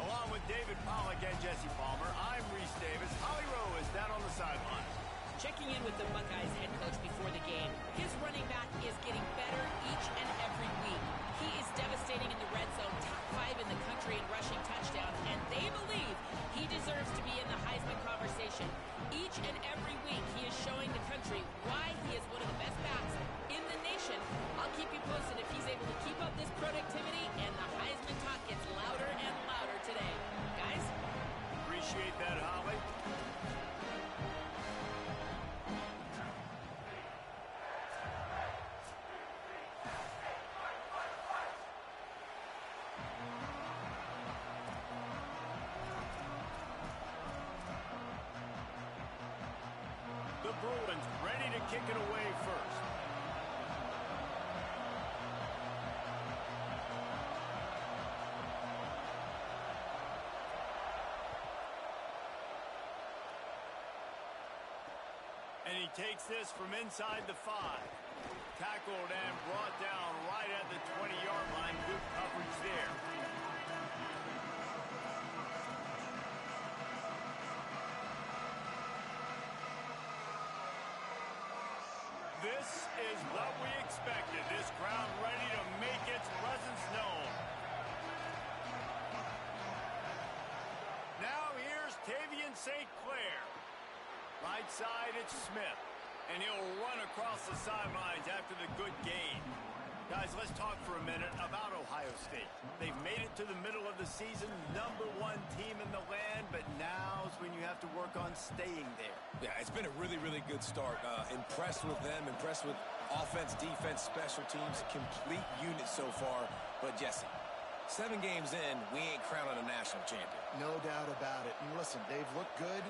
Along with David Pollack and Jesse Palmer, I'm Reese Davis. Holly Rowe is down on the sideline. Checking in with the Buckeyes head coach before the game. His running back is getting better each and every week. He is devastating in the red zone, top 5 in the country in rushing touchdowns, and they believe he deserves to be in the Heisman conversation. Each and every week, he is showing the country why he is one of the best backs in the nation. I'll keep you posted if he's able to keep up this productivity, and the Heisman talk gets louder and louder today. Guys? Appreciate that, Holly. The Bruins ready to kick it away first. And he takes this from inside the 5. Tackled and brought down right at the 20-yard line. Good coverage there. This is what we expected. This crowd ready to make its presence known. Now here's Tavian St. Clair. Right side, it's Smith. And he'll run across the sidelines after the good gain. Guys, let's talk for a minute about Ohio State. They've made it to the middle of the season, #1 team in the land, but now's when you have to work on staying there. Yeah, it's been a really, really good start. Impressed with them, impressed with offense, defense, special teams, complete unit so far. But Jesse, 7 games in, we ain't crowning a national champion. No doubt about it. And listen, they've looked good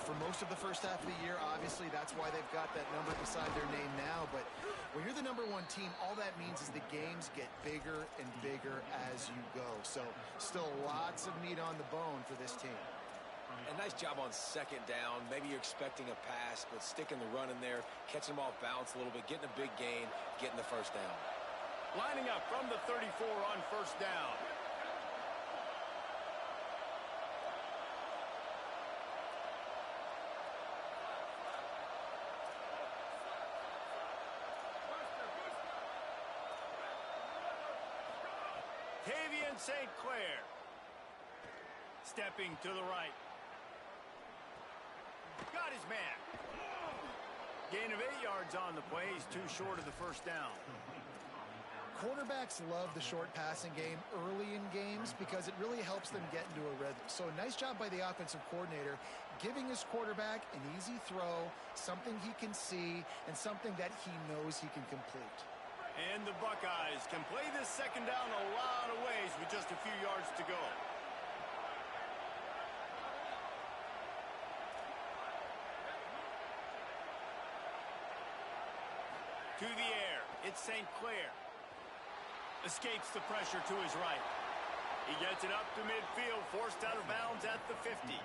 for most of the first half of the year. Obviously, that's why they've got that number beside their name now. But when you're the #1 team, all that means is the games get bigger and bigger as you go. So still lots of meat on the bone for this team. A nice job on 2nd down. Maybe you're expecting a pass, but sticking the run in there, catching them off balance a little bit, getting a big gain, getting the 1st down. Lining up from the 34 on 1st down. Tavian St. Clair. Stepping to the right. Got his man. Gain of 8 yards on the play. He's too short of the 1st down. Quarterbacks love the short passing game early in games because it really helps them get into a rhythm. So nice job by the offensive coordinator giving his quarterback an easy throw, something he can see, and something that he knows he can complete. And the Buckeyes can play this 2nd down a lot of ways with just a few yards to go. To the air, it's St. Clair. Escapes the pressure to his right. He gets it up to midfield, forced out of bounds at the 50.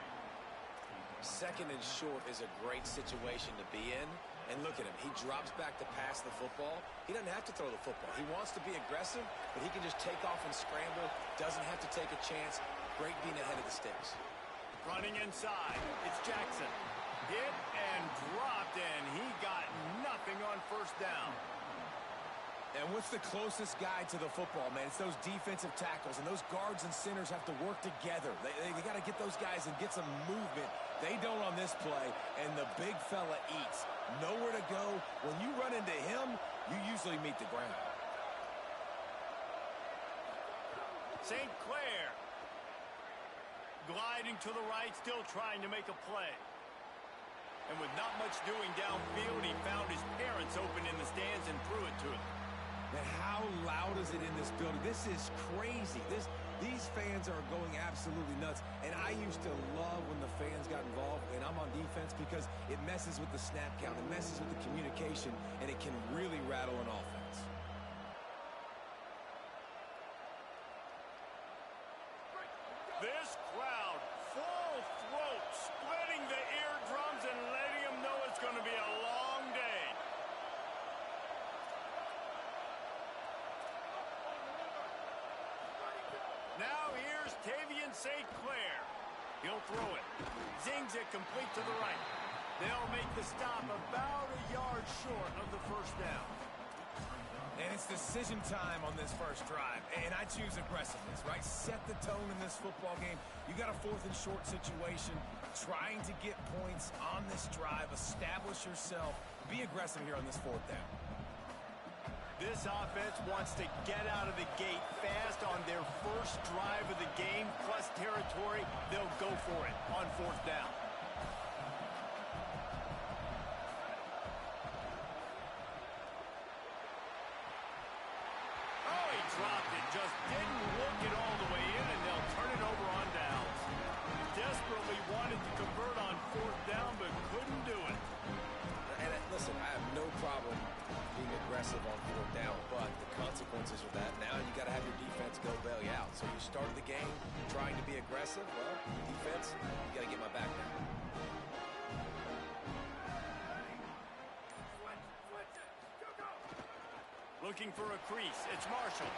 2nd and short is a great situation to be in. And look at him. He drops back to pass the football. He doesn't have to throw the football. He wants to be aggressive, but he can just take off and scramble. Doesn't have to take a chance. Great being ahead of the sticks. Running inside, it's Jackson. Hit and dropped, and he got nothing on 1st down. And what's the closest guy to the football, man? It's those defensive tackles, and those guards and centers have to work together. They got to get those guys and get some movement. They don't on this play, and the big fella eats. Nowhere to go. When you run into him, you usually meet the ground. St. Clair gliding to the right, still trying to make a play. And with not much doing downfield, he found his parents open in the stands and threw it to him. Man, how loud is it in this building? This is crazy. These fans are going absolutely nuts. And I used to love when the fans got involved when I'm on defense because it messes with the snap count, it messes with the communication, and it can really rattle an offense. This crowd, full throat, splitting the eardrums and letting them know it's going to be a long day. Now here's Tavian St. Clair. He'll throw it. Zings it complete to the right. They'll make the stop about a yard short of the first down. And it's decision time on this first drive. And I choose aggressiveness, right? Set the tone in this football game. You got a 4th and short situation. Trying to get points on this drive. Establish yourself. Be aggressive here on this 4th down. This offense wants to get out of the gate fast on their first drive of the game, plus territory. They'll go for it on 4th down. Oh, he dropped it. Just didn't look it all the way in, and they'll turn it over on downs. Desperately wanted to convert on 4th down, but couldn't do it. And listen, I have no problem being aggressive on 4th down, but the consequences of that, now you got to have your defense go bail you out. So you started the game trying to be aggressive. Well, defense, you got to get my back now. Looking for a crease. It's Marshall.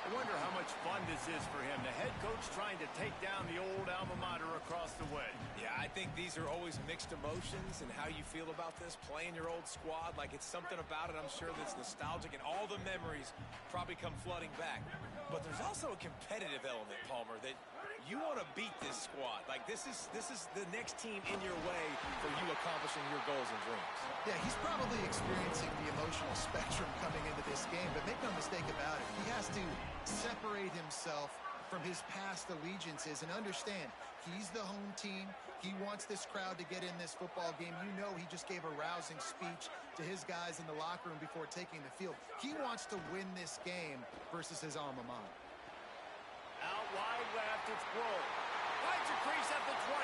I wonder how much fun this is for him. The head coach trying to take down the old alma mater across the way. Yeah, I think these are always mixed emotions and how you feel about this, playing your old squad. Like, it's something about it, I'm sure, that's nostalgic, and all the memories probably come flooding back. But there's also a competitive element, Palmer, that you want to beat this squad. Like, this is the next team in your way for you accomplishing your goals and dreams. Yeah, he's probably experiencing the emotional spectrum coming into this game, but make no mistake about it, he has to separate himself from his past allegiances and understand he's the home team. He wants this crowd to get in this football game. You know, he just gave a rousing speech to his guys in the locker room before taking the field. He wants to win this game versus his alma mater. Out wide left, it's Grove. Finds a crease at the 20.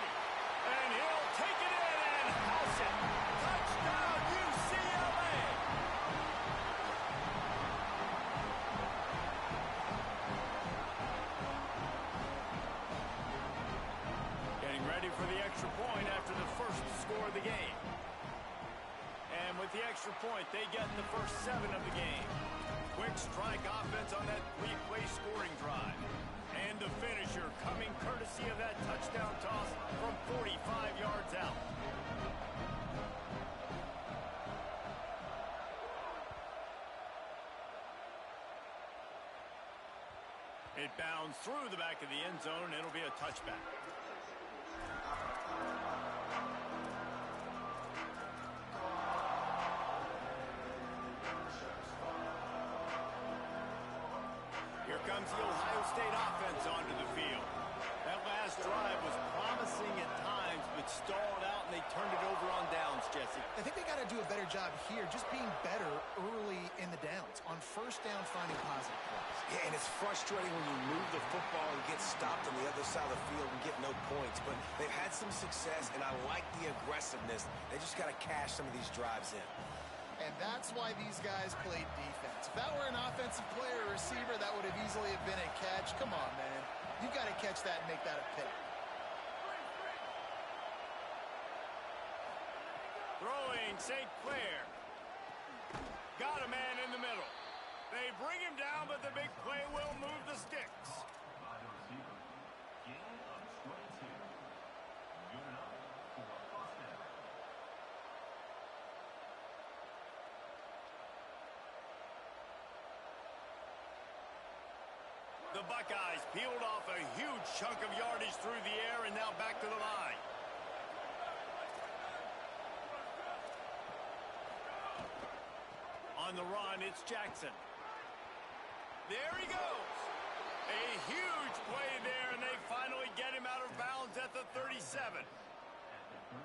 And he'll take it in and house it. Touchdown, UCLA! Getting ready for the extra point after the first score of the game. And with the extra point, they get the first 7 of the game. Quick strike offense on that 3-play scoring drive. And the finisher coming courtesy of that touchdown toss from 45 yards out. It bounds through the back of the end zone, and it'll be a touchback. Here comes the Ohio State offense onto the field. That last drive was promising at times, but stalled out, and they turned it over on downs, Jesse. I think they got to do a better job here, just being better early in the downs. On first down, finding positive plays. Yeah, and it's frustrating when you move the football and get stopped on the other side of the field and get no points. But they've had some success, and I like the aggressiveness. They just got to cash some of these drives in. And that's why these guys played defense. If that were an offensive player or receiver, that would have easily have been a catch. Come on, man. You got to catch that and make that a pick. Throwing St. Clair. Got a man in the middle. They bring him down, but the big play will move the sticks. The Buckeyes peeled off a huge chunk of yardage through the air and now back to the line. On the run, it's Jackson. There he goes. A huge play there, and they finally get him out of bounds at the 37.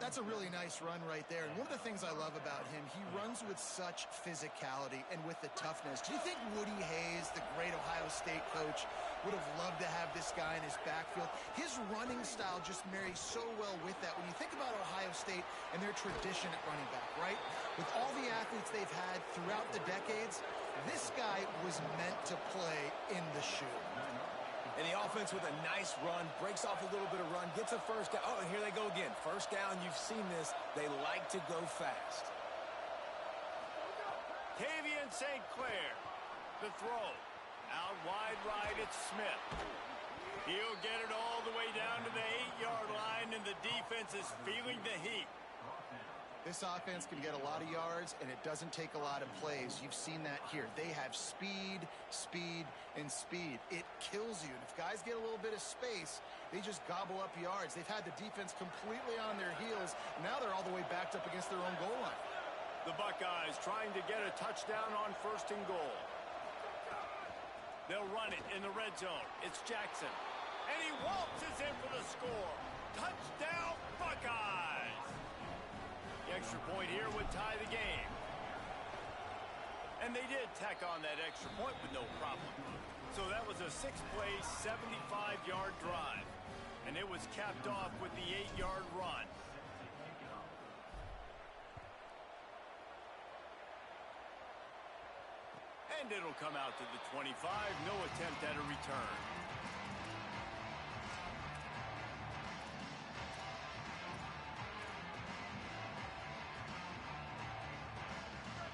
That's a really nice run right there. And one of the things I love about him, he runs with such physicality and with the toughness. Do you think Woody Hayes, the great Ohio State coach, would have loved to have this guy in his backfield? His running style just marries so well with that. When you think about Ohio State and their tradition at running back, right? With all the athletes they've had throughout the decades, this guy was meant to play in the shoe. And the offense with a nice run, breaks off a little bit of run, gets a first down. Oh, and here they go again. First down, you've seen this. They like to go fast. Tavian St. Clair, the throw. Out wide right, it's Smith. He'll get it all the way down to the 8-yard line, and the defense is feeling the heat. This offense can get a lot of yards, and it doesn't take a lot of plays. You've seen that here. They have speed, speed, and speed. It kills you. And if guys get a little bit of space, they just gobble up yards. They've had the defense completely on their heels. Now they're all the way backed up against their own goal line. The Buckeyes trying to get a touchdown on 1st and goal. They'll run it in the red zone. It's Jackson. And he waltzes in for the score. Touchdown, Buckeyes! The extra point here would tie the game. And they did tack on that extra point with no problem. So that was a 6-play, 75-yard drive. And it was capped off with the 8-yard run. And it'll come out to the 25. No attempt at a return.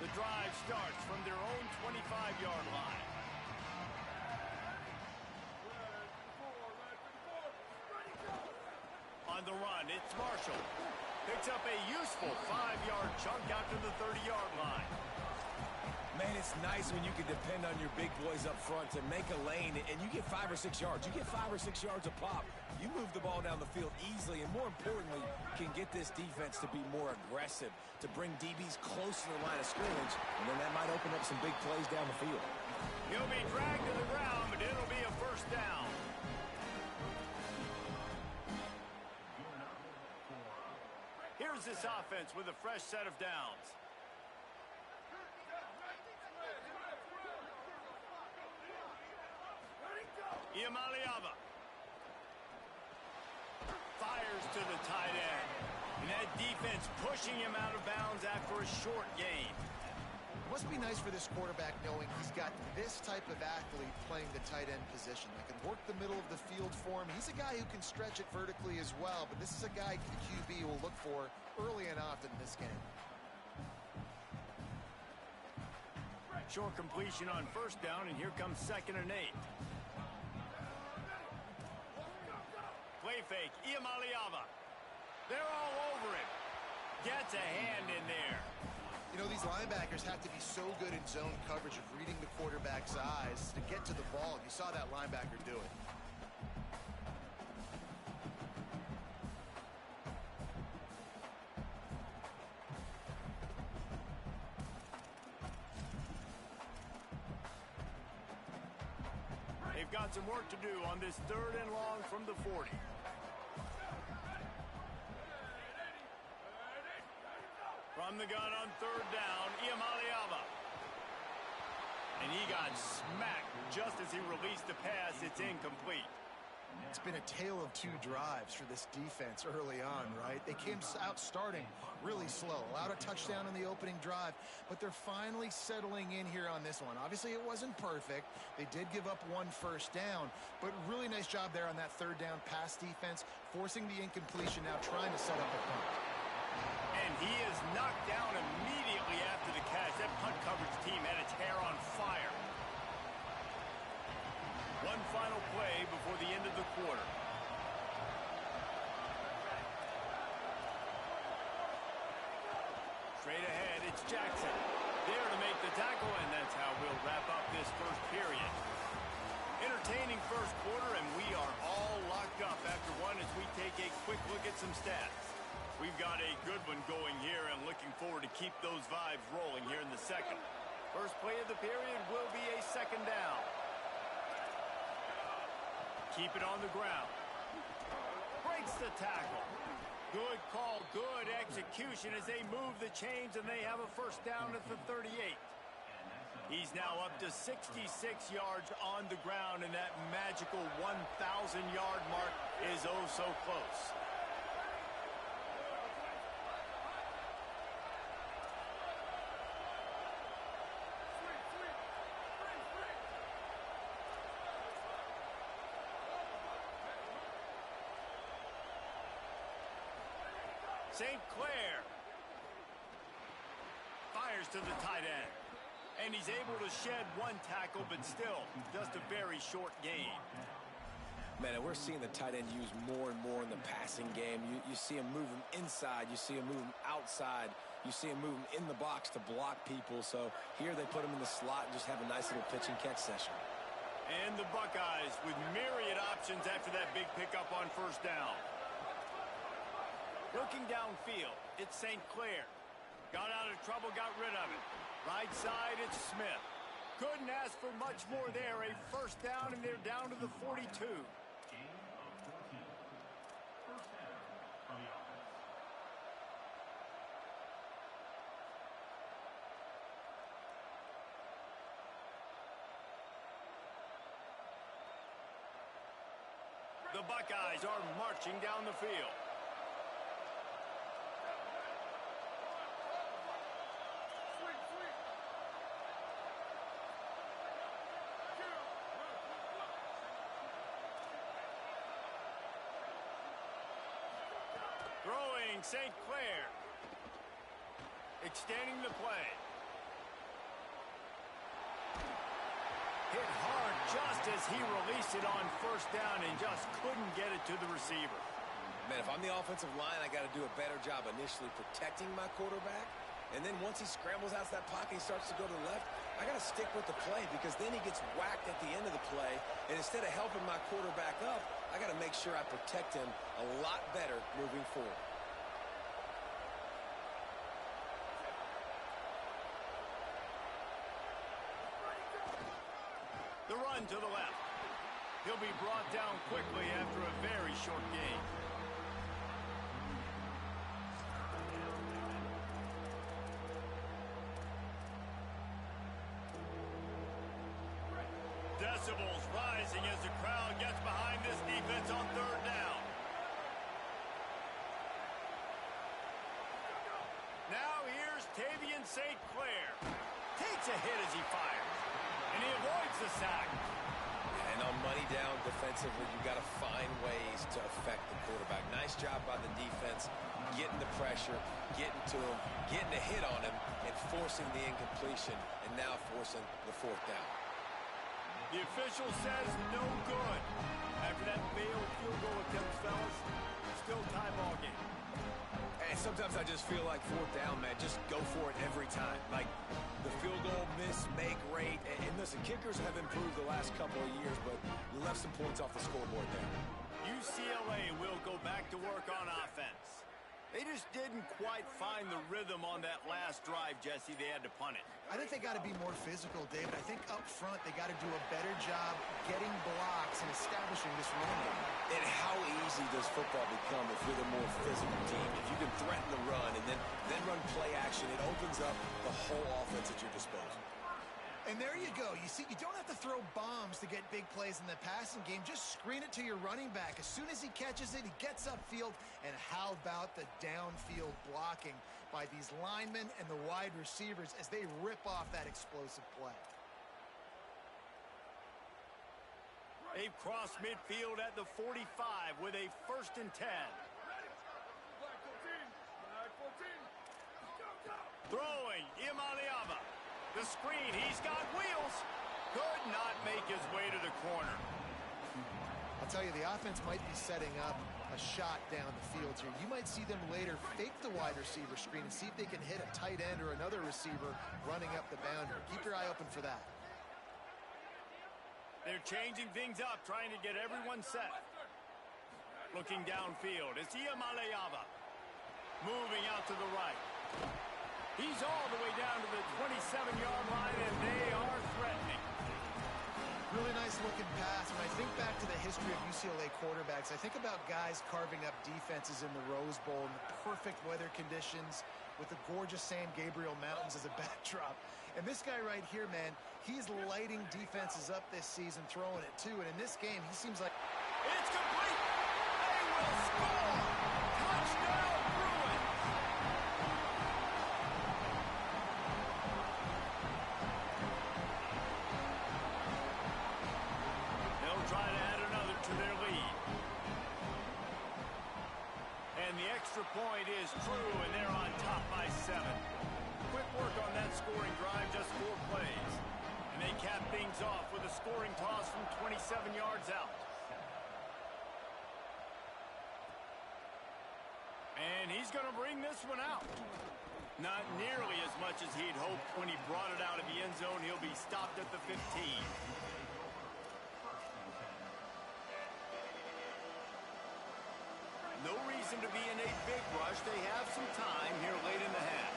The drive starts from their own 25-yard line. On the run, it's Marshall. Picks up a useful 5-yard chunk out to the 30-yard line. Man, it's nice when you can depend on your big boys up front to make a lane, and you get 5 or 6 yards. You get 5 or 6 yards a pop. You move the ball down the field easily, and more importantly, can get this defense to be more aggressive, to bring DBs close to the line of scrimmage, and then that might open up some big plays down the field. He'll be dragged to the ground, but it'll be a 1st down. Here's this offense with a fresh set of downs. Iamaleava fires to the tight end. And that defense pushing him out of bounds after a short gain. It must be nice for this quarterback knowing he's got this type of athlete playing the tight end position that can work the middle of the field for him. He's a guy who can stretch it vertically as well, but this is a guy the QB will look for early and often in this game. Short completion on 1st down, and here comes 2nd and 8. Play fake, Iamaleava. They're all over him. Gets a hand in there. You know, these linebackers have to be so good in zone coverage of reading the quarterback's eyes to get to the ball. You saw that linebacker do it. They've got some work to do on this 3rd and long from the 40. From the gun on 3rd down, Iamaleava. And he got smacked just as he released the pass. It's incomplete. It's been a tale of 2 drives for this defense early on, right? They came out starting really slow, allowed a touchdown in the opening drive, but they're finally settling in here on this one. Obviously, it wasn't perfect. They did give up 1 first down, but really nice job there on that 3rd down pass defense, forcing the incompletion, now trying to set up a punt. And he is knocked down immediately after the catch. That punt coverage team had its hair on fire. One final play before the end of the quarter. Straight ahead, it's Jackson. There to make the tackle, and that's how we'll wrap up this 1st period. Entertaining 1st quarter, and we are all locked up after one as we take a quick look at some stats. We've got a good one going here, and looking forward to keep those vibes rolling here in the 2nd. First play of the period will be a 2nd down. Keep it on the ground. Breaks the tackle. Good call, good execution as they move the chains, and they have a 1st down at the 38. He's now up to 66 yards on the ground, and that magical 1,000-yard mark is oh so close. St. Clair fires to the tight end. And he's able to shed 1 tackle, but still just a very short gain. Man, Man, we're seeing the tight end used more and more in the passing game. You see him move him inside. You see him move him outside. You see him move him in the box to block people. So here they put him in the slot and just have a nice little pitch and catch session. And the Buckeyes with myriad options after that big pickup on first down. Looking downfield, it's St. Clair. Got out of trouble, got rid of it. Right side, it's Smith. Couldn't ask for much more there. A first down, and they're down to the 42. The Buckeyes are marching down the field. Throwing St. Clair. Extending the play. Hit hard just as he released it on first down and just couldn't get it to the receiver. Man, if I'm the offensive line, I got to do a better job initially protecting my quarterback. And then once he scrambles out of that pocket, he starts to go to the left, I got to stick with the play because then he gets whacked at the end of the play. And instead of helping my quarterback up, I got to make sure I protect him a lot better moving forward. The run to the left. He'll be brought down quickly after a very short gain. Decibels rising as the crowd gets behind this defense on third down. Now here's Tavian St. Clair. Takes a hit as he fires. And he avoids the sack. And on money down defensively, you got to find ways to affect the quarterback. Nice job by the defense, getting the pressure, getting to him, getting a hit on him, and forcing the incompletion, and now forcing the fourth down. The official says no good. After that failed field goal attempt, fellas, still tie ball game. And sometimes I just feel like fourth down, man, just go for it every time. Like the field goal miss, make rate. And listen, kickers have improved the last couple of years, but you left some points off the scoreboard there. UCLA will go back to work on offense. They just didn't quite find the rhythm on that last drive, Jesse. They had to punt it. I think they got to be more physical, David. I think up front they got to do a better job getting blocks and establishing this run game. And how easy does football become if you're the more physical team? If you can threaten the run and then run play action, it opens up the whole offense at your disposal. And there you go. You see, you don't have to throw bombs to get big plays in the passing game. Just screen it to your running back. As soon as he catches it, he gets upfield. And how about the downfield blocking by these linemen and the wide receivers as they rip off that explosive play? They've crossed midfield at the 45 with a 1st and 10. Throwing, Imaliava. The screen, he's got wheels. Could not make his way to the corner. I'll tell you, the offense might be setting up a shot down the field here. You might see them later fake the wide receiver screen and see if they can hit a tight end or another receiver running up the boundary. Keep your eye open for that. They're changing things up, trying to get everyone set. Looking downfield, it's Imaliava. Moving out to the right. He's all the way down to the 27-yard line, and they are threatening. Really nice looking pass. When I think back to the history of UCLA quarterbacks, I think about guys carving up defenses in the Rose Bowl in the perfect weather conditions with the gorgeous San Gabriel Mountains as a backdrop. And this guy right here, man, he's lighting defenses up this season, throwing it too. And in this game, he seems like... It's complete! They will score! Touchdown, Bruins! They'll try to add another to their lead. And the extra point is true, and they're on top by 7. Quick work on that scoring drive, just 4 plays. And they cap things off with a scoring toss from 27 yards out. He's going to bring this one out. Not nearly as much as he'd hoped when he brought it out of the end zone. He'll be stopped at the 15. No reason to be in a big rush. They have some time here late in the half.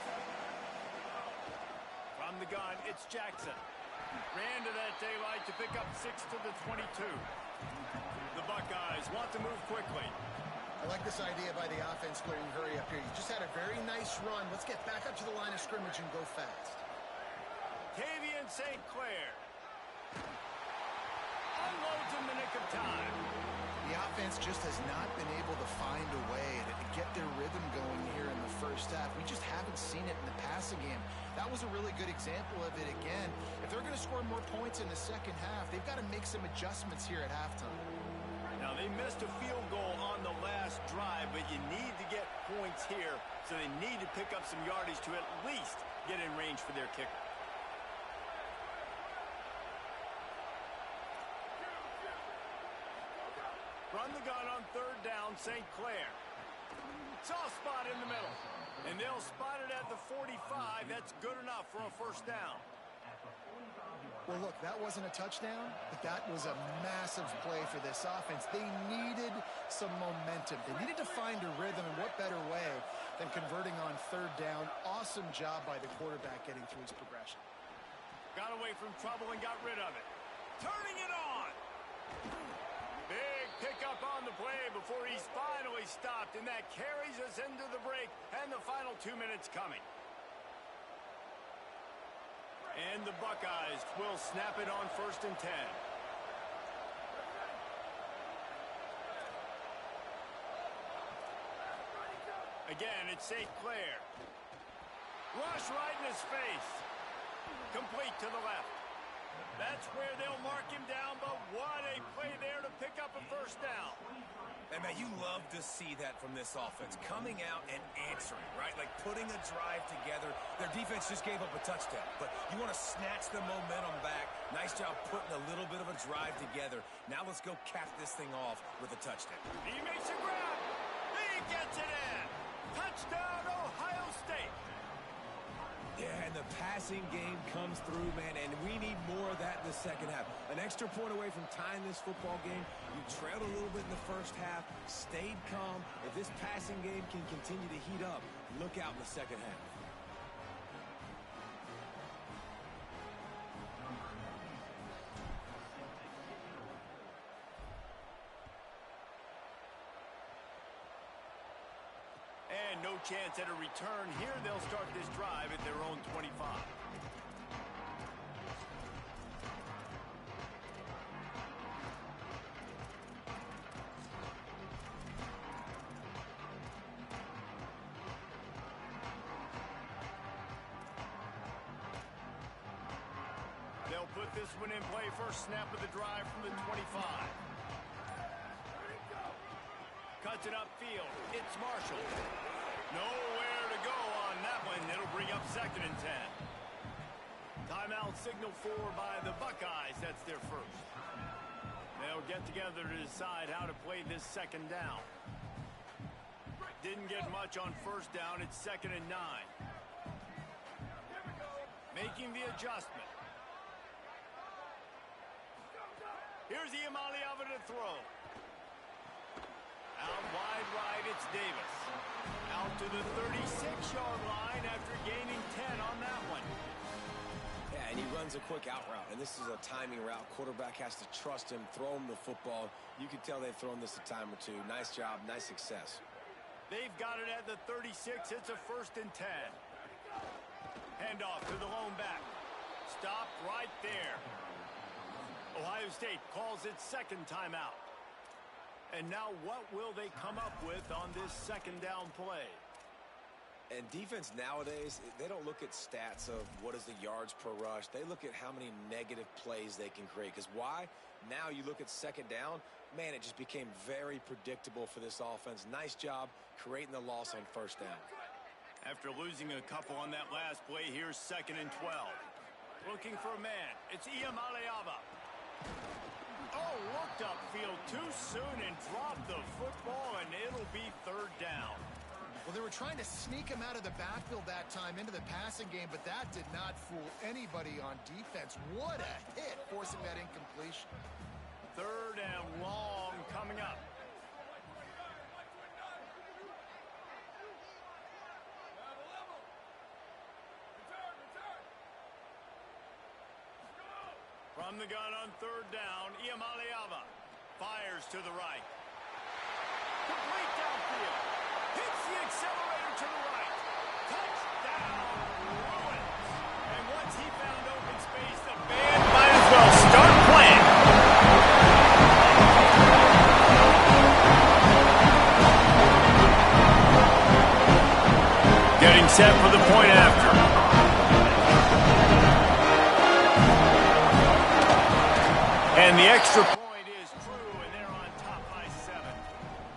From the gun, it's Jackson. Ran to that daylight to pick up 6 to the 22. The Buckeyes want to move quickly. I like this idea by the offense going hurry up here. You just had a very nice run. Let's get back up to the line of scrimmage and go fast. Tavian St. Clair unloads in the nick of time. The offense just has not been able to find a way to get their rhythm going here in the first half. We just haven't seen it in the passing game. That was a really good example of it again. If they're going to score more points in the second half, they've got to make some adjustments here at halftime. Now, they missed a field goal on the last drive, but you need to get points here, so they need to pick up some yardage to at least get in range for their kicker. Run the gun on third down, St. Clair. Soft spot in the middle. And they'll spot it at the 45. That's good enough for a first down. Well, look, that wasn't a touchdown, but that was a massive play for this offense. They needed some momentum. They needed to find a rhythm, and what better way than converting on third down. Awesome job by the quarterback getting through his progression. Got away from trouble and got rid of it. Turning it on. Big pickup on the play before he's finally stopped, and that carries us into the break and the final 2 minutes coming. And the Buckeyes will snap it on 1st and 10. Again, it's St. Clair. Rush right in his face. Complete to the left. That's where they'll mark him down, but what a play there to pick up a first down. And, man, you love to see that from this offense, coming out and answering, right? Like putting a drive together. Their defense just gave up a touchdown, but you want to snatch the momentum back. Nice job putting a little bit of a drive together. Now let's go cap this thing off with a touchdown. He makes a grab. He gets it in. Touchdown, Ohio State. Yeah, and the passing game comes through, man, and we need more of that in the second half. An extra point away from tying this football game. You trailed a little bit in the first half, stayed calm. If this passing game can continue to heat up, look out in the second half. And no chance at a return here. They'll start this drive at their own 25. They'll put this one in play. First snap of the drive from the 25. Cuts it upfield. It's Marshall. Nowhere to go on that one. It'll bring up 2nd and 10. Timeout signal for by the Buckeyes. That's their first. They'll get together to decide how to play this second down. Didn't get much on first down. It's 2nd and 9. Making the adjustment. Here's Iamaleava to throw. Out wide right, it's Davis. Out to the 36-yard line after gaining 10 on that one. Yeah, and he runs a quick out route, and this is a timing route. Quarterback has to trust him, throw him the football. You can tell they've thrown this a time or two. Nice job, nice success. They've got it at the 36. It's a 1st and 10. Handoff to the lone back. Stopped right there. Ohio State calls its 2nd timeout. And now what will they come up with on this 2nd down play? And defense nowadays, they don't look at stats of what is the yards per rush. They look at how many negative plays they can create. Because why? Now you look at 2nd down, man, it just became very predictable for this offense. Nice job creating the loss on 1st down. After losing a couple on that last play, here's 2nd and 12. Looking for a man. It's Iamaleava. Oh, looked upfield too soon and dropped the football, and it'll be 3rd down. Well, they were trying to sneak him out of the backfield that time into the passing game, but that did not fool anybody on defense. What a hit, forcing that incompletion. 3rd and long coming up. From the gun on 3rd down, Iamaleava fires to the right. Complete downfield. Hits the accelerator to the right. Touchdown, Bruins. And once he found open space, the band might as well start playing. Getting set for the point after. And the extra point is true, and they're on top by 7.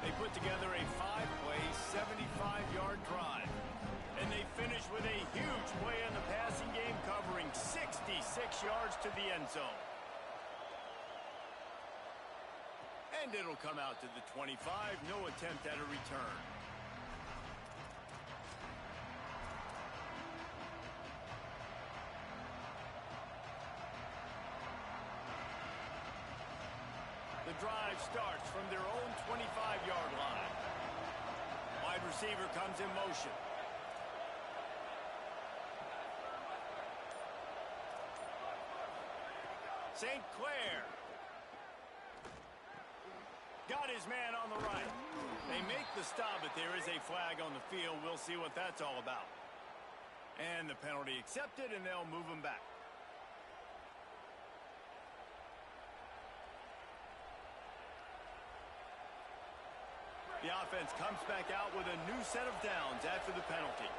They put together a 5-play, 75-yard drive. And they finish with a huge play in the passing game, covering 66 yards to the end zone. And it'll come out to the 25, no attempt at a return. The drive starts from their own 25-yard line. Wide receiver comes in motion. St. Clair got his man on the right. They make the stop, but there is a flag on the field. We'll see what that's all about. And the penalty accepted, and they'll move him back. The offense comes back out with a new set of downs after the penalty.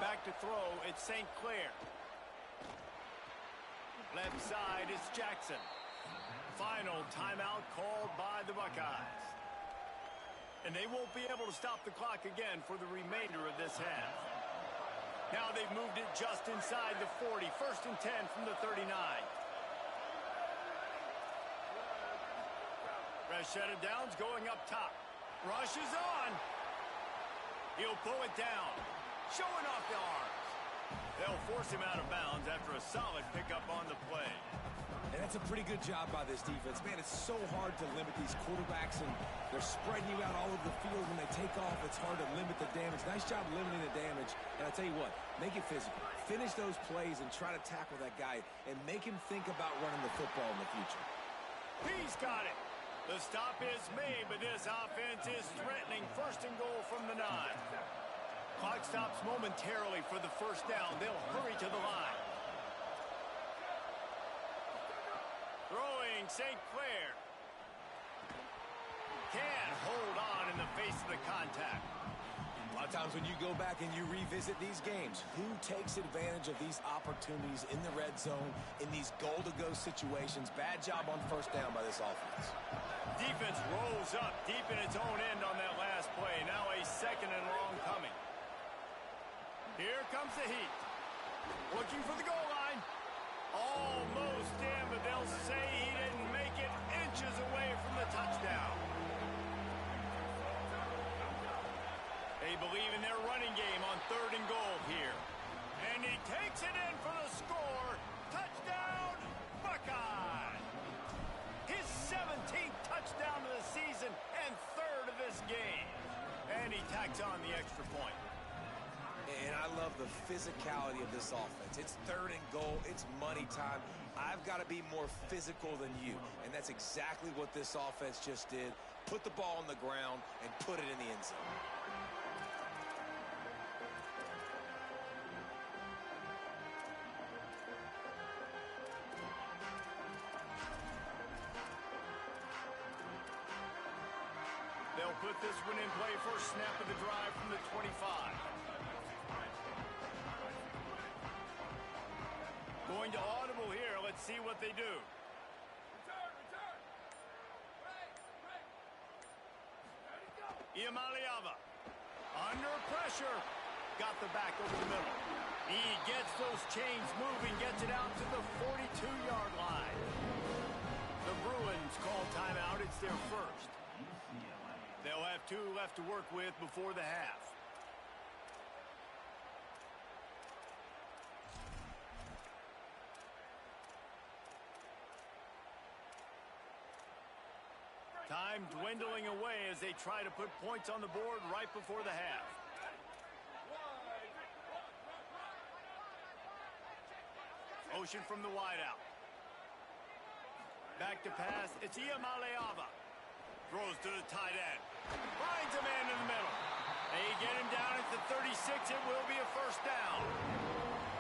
Back to throw, it's St. Clair. Left side, it's Jackson. Final timeout called by the Buckeyes. And they won't be able to stop the clock again for the remainder of this half. Now they've moved it just inside the 40. 1st and 10 from the 39. Fresh set of downs going up top. Rush is on. He'll pull it down. Showing off the arms. They'll force him out of bounds after a solid pickup on the play. And that's a pretty good job by this defense. Man, it's so hard to limit these quarterbacks, and they're spreading you out all over the field. When they take off, it's hard to limit the damage. Nice job limiting the damage. And I tell you what, make it physical. Finish those plays and try to tackle that guy and make him think about running the football in the future. He's got it. The stop is made, but this offense is threatening. 1st and goal from the 9. Clock stops momentarily for the 1st down. They'll hurry to the line. Throwing St. Clair. Can't hold on in the face of the contact. A lot of times when you go back and you revisit these games, who takes advantage of these opportunities in the red zone, in these goal-to-go situations? Bad job on 1st down by this offense. Defense rolls up deep in its own end on that last play. Now a 2nd and long coming. Here comes the heat. Looking for the goal line. Almost in, but they'll say he didn't make it, inches away from the touchdown. They believe in their running game on 3rd and goal here. And he takes it in for the score. Touchdown, Buckeye. His 17th touchdown of the season and 3rd of this game. And he tacks on the extra point. And I love the physicality of this offense. It's 3rd and goal. It's money time. I've got to be more physical than you. And that's exactly what this offense just did. Put the ball on the ground and put it in the end zone. They'll put this one in play. First snap of the drive from the 25. Going to audible here. Let's see what they do. Iamaleava under pressure. Got the back over the middle. He gets those chains moving, gets it out to the 42-yard line. The Bruins Offense called timeout. It's their first. They'll have 2 left to work with before the half. Time dwindling away as they try to put points on the board right before the half. Ocean from the wideout. Back to pass. It's Iamaleava. Throws to the tight end. Finds a man in the middle. They get him down at the 36. It will be a first down.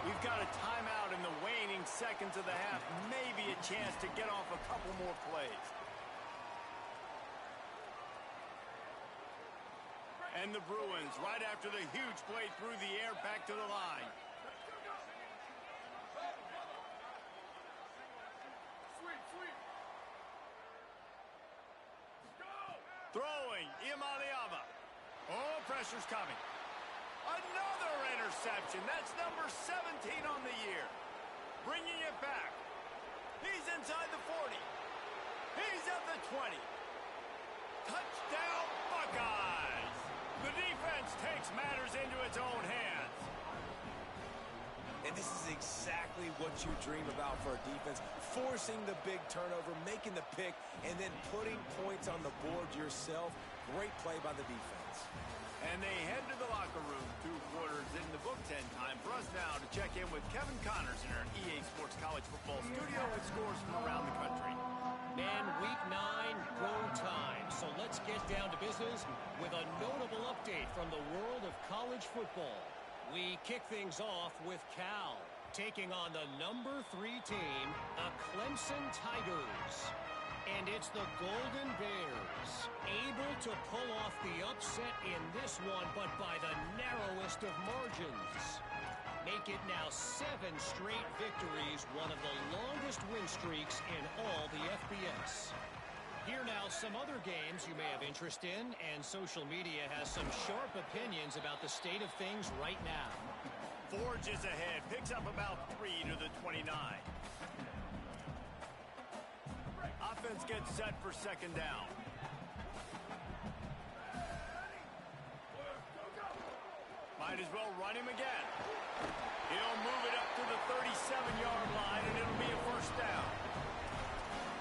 We've got a timeout in the waning seconds of the half. Maybe a chance to get off a couple more plays. And the Bruins, right after the huge play through the air, back to the line. Throwing, Iamaleava. Oh, pressure's coming. Another interception. That's number 17 on the year. Bringing it back. He's inside the 40. He's at the 20. Touchdown, Buckeyes. The defense takes matters into its own hands. And this is exactly what you dream about for a defense. Forcing the big turnover, making the pick, and then putting points on the board yourself. Great play by the defense. And they head to the locker room. 2 quarters in the book. 10 time for us now to check in with Kevin Connors in our EA Sports College Football studio with scores from around the country. Man, week 9, go time. So let's get down to business with a notable update from the world of college football. We kick things off with Cal taking on the number 3 team, the Clemson Tigers. And it's the Golden Bears, able to pull off the upset in this one, but by the narrowest of margins. Make it now 7 straight victories, one of the longest win streaks in all the FBS. Here now some other games you may have interest in, and social media has some sharp opinions about the state of things right now. Forge is ahead, picks up about 3 to the 29. Offense gets set for second down. Might as well run him again. He'll move it up to the 37-yard line, and it'll be a first down.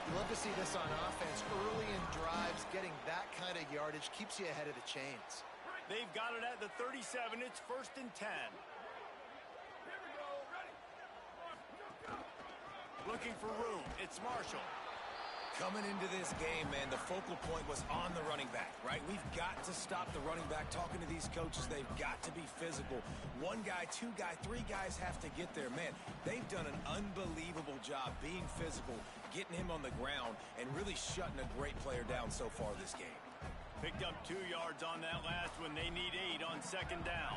You love to see this on offense. Early in drives, getting that kind of yardage keeps you ahead of the chains. They've got it at the 37. It's first and 10. Looking for room. It's Marshall. Coming into this game, man, the focal point was on the running back, right? We've got to stop the running back. Talking to these coaches, they've got to be physical. 1 guy, 2 guy, 3 guys have to get there. Man, they've done an unbelievable job being physical, getting him on the ground, and really shutting a great player down so far this game. Picked up 2 yards on that last one. They need 8 on second down.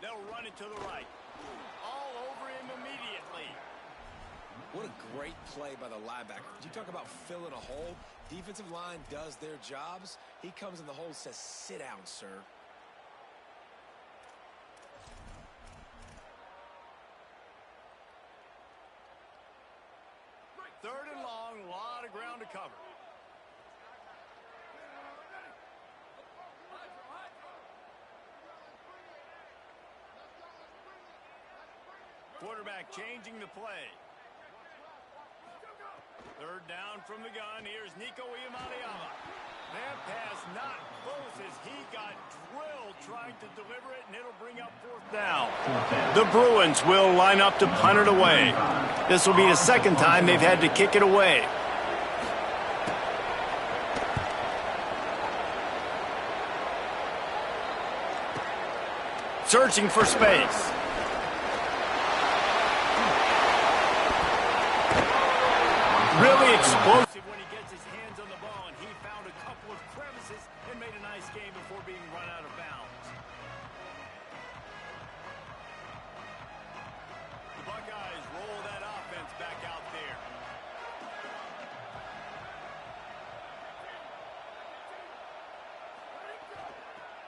They'll run it to the right. All over him immediately. What a great play by the linebacker. You talk about filling a hole. Defensive line does their jobs. He comes in the hole and says, sit down, sir. Third and long, a lot of ground to cover. Quarterback changing the play. Third down from the gun. Here's Nico Iamaleava. That pass not close as he got drilled trying to deliver it, and it'll bring up fourth down. The Bruins will line up to punt it away. This will be the second time they've had to kick it away. Searching for space. Really explosive when he gets his hands on the ball, and he found a couple of crevices and made a nice game before being run out of bounds. The Buckeyes roll that offense back out there.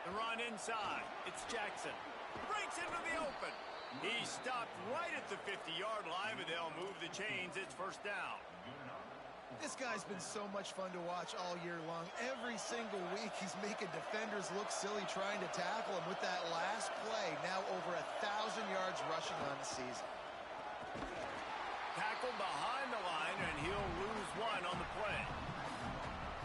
The run inside. It's Jackson. Breaks into the open. He stopped right at the 50-yard line, but they'll move the chains. It's first down. This guy's been so much fun to watch all year long. Every single week he's making defenders look silly trying to tackle him. With that last play, now over 1,000 yards rushing on the season. Tackled behind the line, and he'll lose one on the play.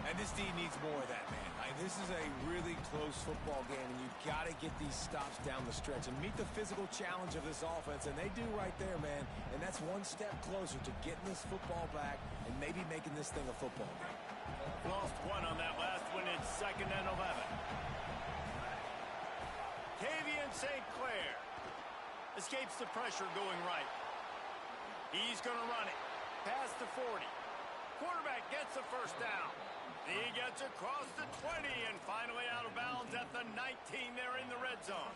And this D needs more of that, man. This is a really close football game, and you've got to get these stops down the stretch and meet the physical challenge of this offense, and they do right there, man. And that's one step closer to getting this football back and maybe making this thing a football game. Lost one on that last one. It's 2nd and 11. Tavian St. Clair escapes the pressure going right. He's going to run it. Past the 40. Quarterback gets the first down. He gets across the 20 and finally out of bounds at the 19 there in the red zone.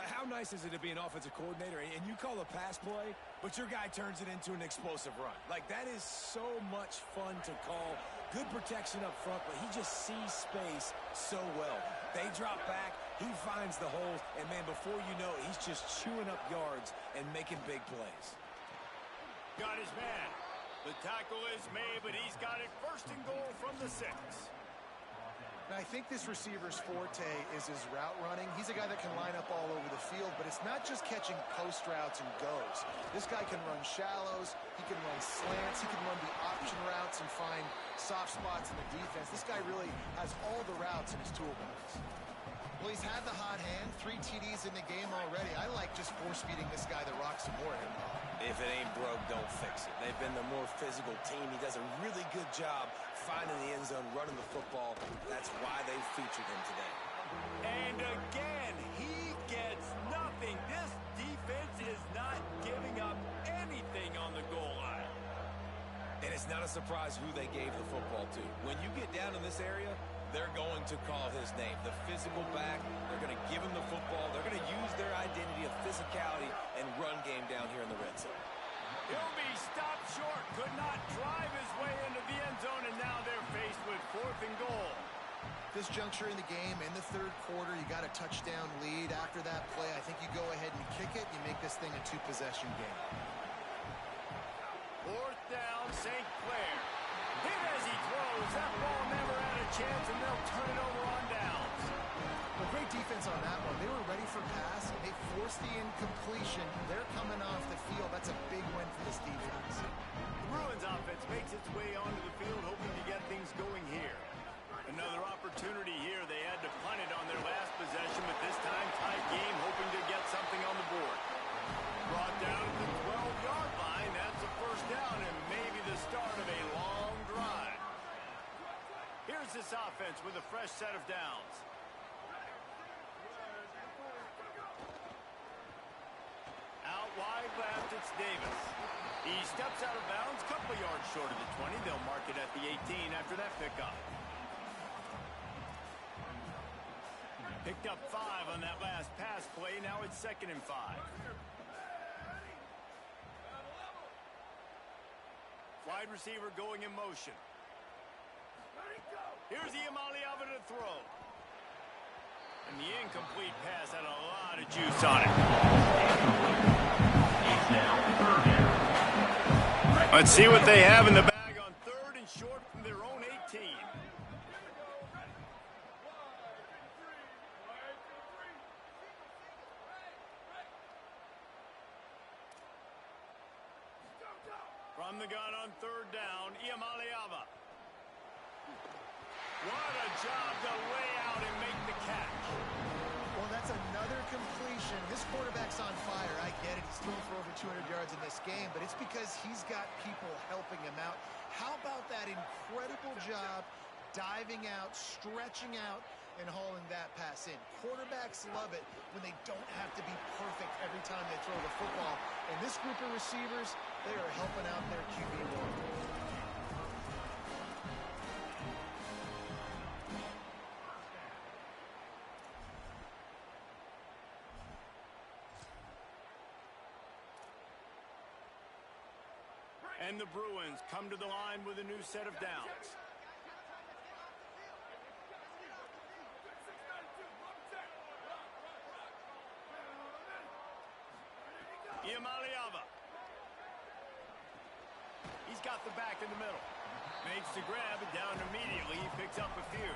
How nice is it to be an offensive coordinator and you call a pass play, but your guy turns it into an explosive run? Like, that is so much fun to call. Good protection up front, but he just sees space so well. They drop back, he finds the holes, and, man, before you know it, he's just chewing up yards and making big plays. Got his man. The tackle is made, but he's got it first and goal from the 6. Now, I think this receiver's forte is his route running. He's a guy that can line up all over the field, but it's not just catching post routes and goes. This guy can run shallows, he can run slants, he can run the option routes and find soft spots in the defense. This guy really has all the routes in his toolbox. Well, he's had the hot hand, 3 TDs in the game already. I like just force-feeding this guy the rock some more. If it ain't broke, don't fix it. They've been the more physical team. He does a really good job finding the end zone, running the football. That's why they featured him today. And again, he gets nothing. This defense is not giving up anything on the goal line. And it's not a surprise who they gave the football to. When you get down in this area, they're going to call his name. The physical back, they're going to give him the football. They're going to use their identity of physicality and run game down here in the red zone. He'll be stopped short. Could not drive his way into the end zone, and now they're faced with 4th and goal. This juncture in the game, in the 3rd quarter, you got a touchdown lead. After that play, I think you go ahead and kick it. You make this thing a 2-possession game. 4th down, St. Clair. Hit as he throws. That ball never had a chance, and they'll turn it over on downs. Well, great defense on that one. They were ready for pass, and they forced the incompletion. They're coming off the field. That's a big win for this defense. The Bruins offense makes its way onto the field, hoping to get things going here. Another opportunity here. They had to punt it on their last possession, but this time tight game, hoping to get something on the board. Brought down at the 12-yard line. That's a first down and maybe the start of a long drive. Here's this offense with a fresh set of downs. Out wide left, it's Davis. He steps out of bounds, couple yards short of the 20. They'll mark it at the 18 after that pickup. Picked up 5 on that last pass play. Now it's 2nd and 5. Wide receiver going in motion. Here's the Iamaleava to throw. And the incomplete pass had a lot of juice on it. Let's see what they have in the bag on 3rd and short from their own 18. From the gun on 3rd down, Iamaleava. What a job to lay out and make the catch. Well, that's another completion. This quarterback's on fire. I get it. He's thrown for over 200 yards in this game, but it's because he's got people helping him out. How about that incredible job diving out, stretching out, and hauling that pass in? Quarterbacks love it when they don't have to be perfect every time they throw the football. And this group of receivers, they are helping out their QB1. And the Bruins come to the line with a new set of downs. Iamaleava. He's got the back in the middle. Makes the grab and down immediately. He picks up a few.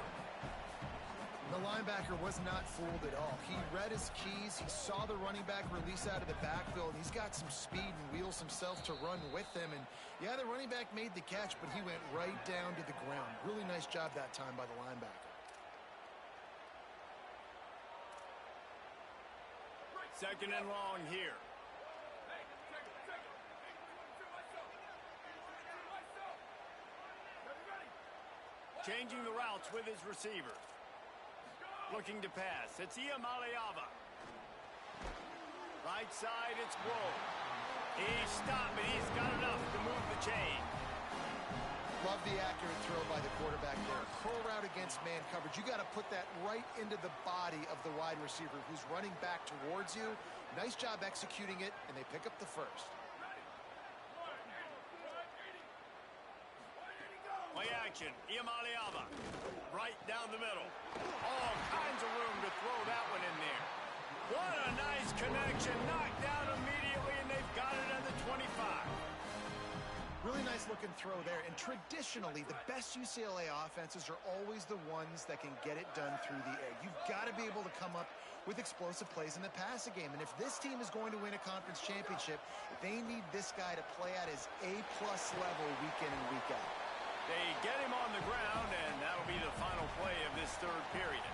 The linebacker was not fooled at all. He read his keys. He saw the running back release out of the backfield. He's got some speed and wheels himself to run with him. And yeah, the running back made the catch, but he went right down to the ground. Really nice job that time by the linebacker. Second and long here. Changing the routes with his receivers. Looking to pass. It's Iamaleava. Right side, it's Woe. He's stopped, but he's got enough to move the chain. Love the accurate throw by the quarterback there. Curl route against man coverage. You got to put that right into the body of the wide receiver who's running back towards you. Nice job executing it, and they pick up the first. Play action. Iamaleava. Right down the middle. All kinds of room to throw that one in there. What a nice connection. Knocked down immediately, and they've got it at the 25. Really nice looking throw there. And traditionally, the best UCLA offenses are always the ones that can get it done through the air. You've got to be able to come up with explosive plays in the passing game. And if this team is going to win a conference championship, they need this guy to play at his A-plus level week in and week out. They get him on the ground, and that'll be the final play of this third period.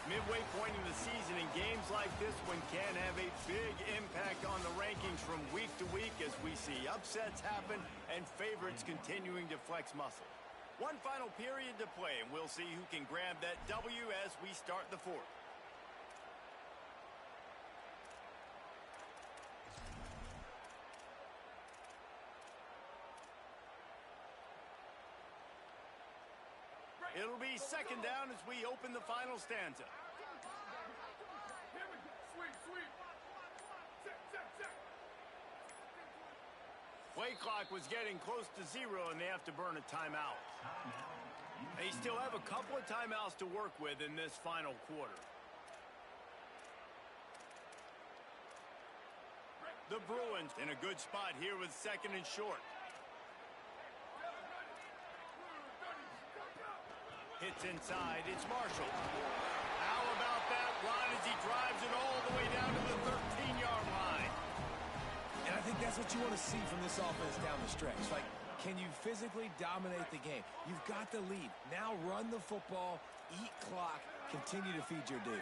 Midway point in the season, in games like this one can have a big impact on the rankings from week to week as we see upsets happen and favorites continuing to flex muscle. One final period to play, and we'll see who can grab that W as we start the fourth. It'll be second down as we open the final stanza. Play clock was getting close to zero, and they have to burn a timeout. They still have a couple of timeouts to work with in this final quarter. The Bruins in a good spot here with second and short. Hits inside, it's Marshall. How about that run as he drives it all the way down to the 13-yard line? And I think that's what you want to see from this offense down the stretch. Like, can you physically dominate the game? You've got the lead. Now run the football, eat clock, continue to feed your dude.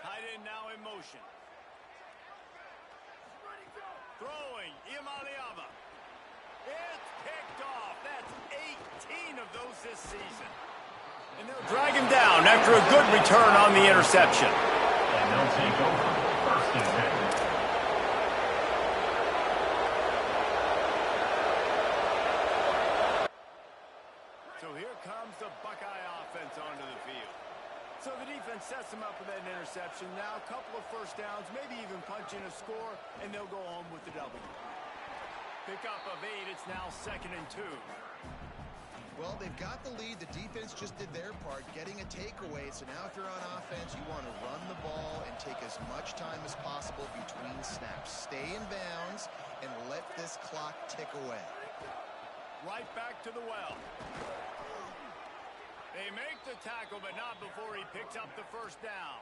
Tight end now in motion. Throwing, Iamaleava. It's picked off. That's 18 of those this season. And they'll drag him down after a good return on the interception. And they'll take over first and 10. So here comes the Buckeye offense onto the field. So the defense sets them up with that interception. Now a couple of first downs, maybe even punching a score, and they'll go home with the W. Pickup of 8, it's now second and 2. Well, they've got the lead. The defense just did their part, getting a takeaway. So now if you're on offense, you want to run the ball and take as much time as possible between snaps. Stay in bounds and let this clock tick away. Right back to the well. They make the tackle, but not before he picks up the first down.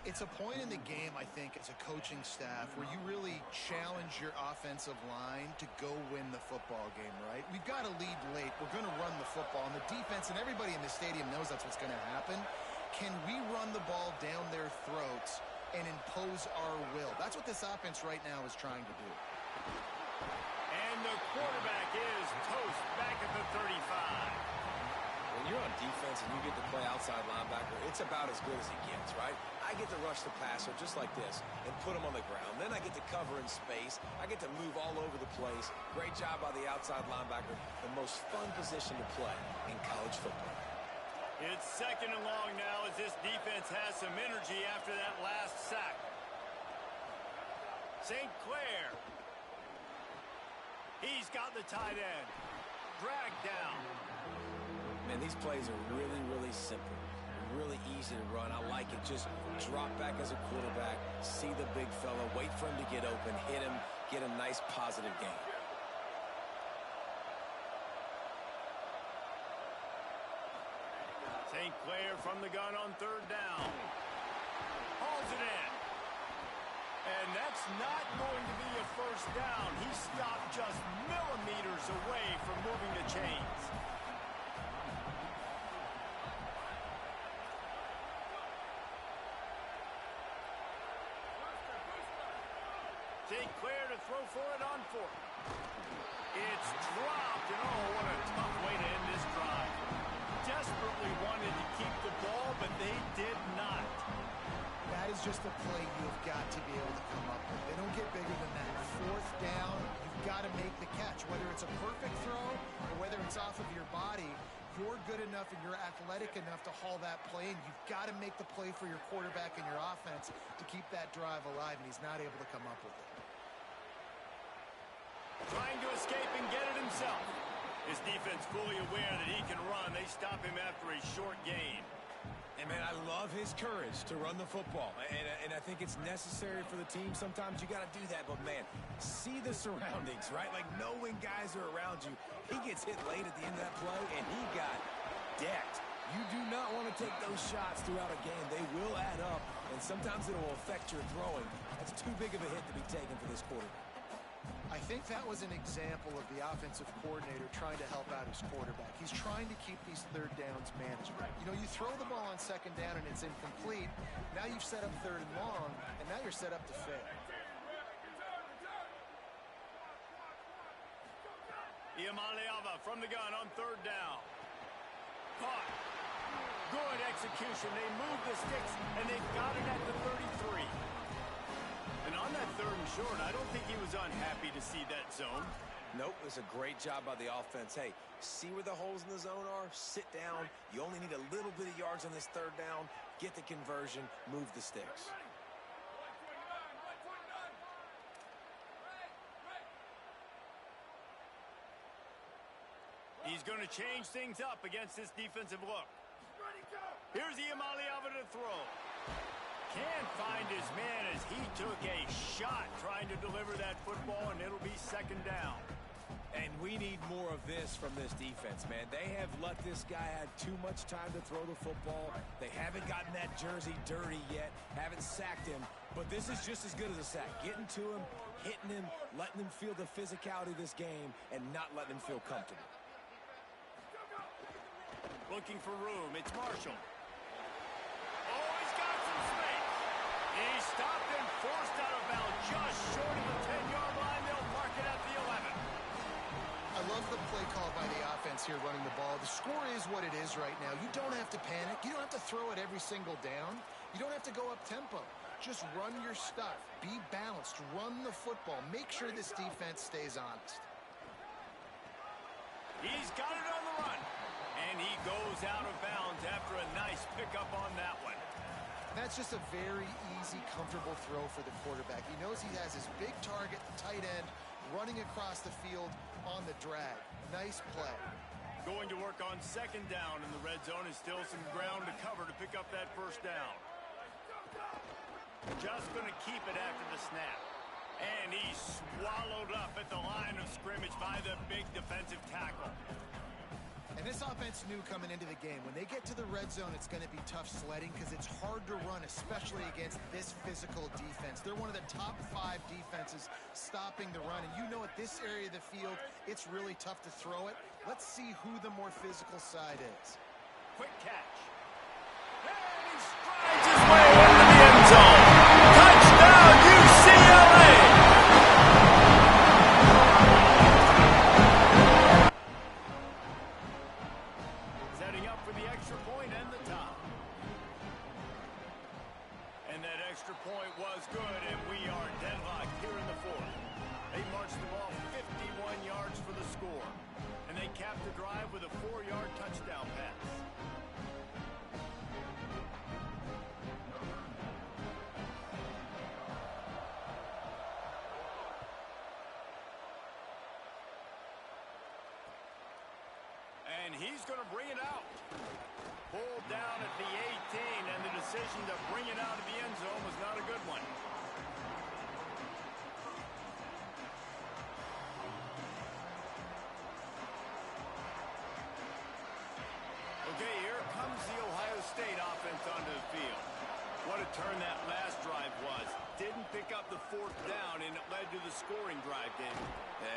It's a point in the game, I think, as a coaching staff where you really challenge your offensive line to go win the football game, right? We've got to lead late. We're going to run the football. And the defense and everybody in the stadium knows that's what's going to happen. Can we run the ball down their throats and impose our will? That's what this offense right now is trying to do. And the quarterback is toast back at the 35. When you're on defense and you get to play outside linebacker, it's about as good as he gets, right? I get to rush the passer just like this and put him on the ground. Then I get to cover in space. I get to move all over the place. Great job by the outside linebacker. The most fun position to play in college football. It's second and long now as this defense has some energy after that last sack. St. Clair. He's got the tight end. Dragged down. Man, these plays are really, really simple. really easy to run. I like it. Just drop back as a quarterback, see the big fella, wait for him to get open, hit him, get a nice positive gain. St. Clair from the gun on third down. Hauls it in. And that's not going to be a first down. He stopped just millimeters away from moving the chains. St. Clair to throw for it on fourth. It's dropped, and oh, what a tough way to end this drive. Desperately wanted to keep the ball, but they did not. That is just a play you've got to be able to come up with. They don't get bigger than that. Fourth down, you've got to make the catch. Whether it's a perfect throw or whether it's off of your body, you're good enough and you're athletic enough to haul that play, and you've got to make the play for your quarterback and your offense to keep that drive alive, and he's not able to come up with it. Trying to escape and get it himself. His defense fully aware that he can run. They stop him after a short gain. And, man, I love his courage to run the football. And I think it's necessary for the team. Sometimes you got to do that. But, man, see the surroundings, right? Like, know when guys are around you. He gets hit late at the end of that play, and he got decked. You do not want to take those shots throughout a game. They will add up, and sometimes it will affect your throwing. That's too big of a hit to be taken for this quarterback. I think that was an example of the offensive coordinator trying to help out his quarterback. He's trying to keep these third downs manageable. You know, you throw the ball on second down and it's incomplete. Now you've set up third and long, and now you're set up to fail. Iamaleava from the gun on third down. Caught. Good execution. They move the sticks, and they've got it at the 33. And on that third and short, I don't think he was unhappy to see that zone. Nope, it's a great job by the offense. Hey, see where the holes in the zone are? Sit down. You only need a little bit of yards on this third down. Get the conversion. Move the sticks. He's going to change things up against this defensive look. Here's Iamaleava to throw. Can't find his man as he took a shot trying to deliver that football, and it'll be second down. And we need more of this from this defense, man. They have let this guy have too much time to throw the football. They haven't gotten that jersey dirty yet, haven't sacked him, but this is just as good as a sack. Getting to him, hitting him, letting him feel the physicality of this game, and not letting him feel comfortable. Looking for room, it's Marshall. Oh, he's got some space. He stopped and forced out of bounds just short of the 10-yard line. They'll mark it at the 11. I love the play call by the offense here running the ball. The score is what it is right now. You don't have to panic. You don't have to throw it every single down. You don't have to go up tempo. Just run your stuff. Be balanced. Run the football. Make sure this defense stays honest. He's got it on the run. And he goes out of bounds after a nice pickup on that one. That's just a very easy, comfortable throw for the quarterback. He knows he has his big target, the tight end, running across the field on the drag. Nice play. Going to work on second down in the red zone is still some ground to cover to pick up that first down. Just going to keep it after the snap. And he's swallowed up at the line of scrimmage by the big defensive tackle. And this offense knew coming into the game, when they get to the red zone, it's going to be tough sledding because it's hard to run, especially against this physical defense. They're one of the top 5 defenses stopping the run. And you know at this area of the field, it's really tough to throw it. Let's see who the more physical side is. Quick catch. And he strides his way into the end zone. Touchdown, UCLA! Setting up for the extra point and the top. And that extra point was good, and we are deadlocked here in the fourth. They marched the ball 51 yards for the score. And they capped the drive with a 4-yard touchdown pass. And he's going to bring it out. Pulled down at the 18, and the decision to bring it out of the end zone was not a good one. Okay, here comes the Ohio State offense onto the field. What a turn that last drive was. Didn't pick up the fourth down, and it led to the scoring drive, David.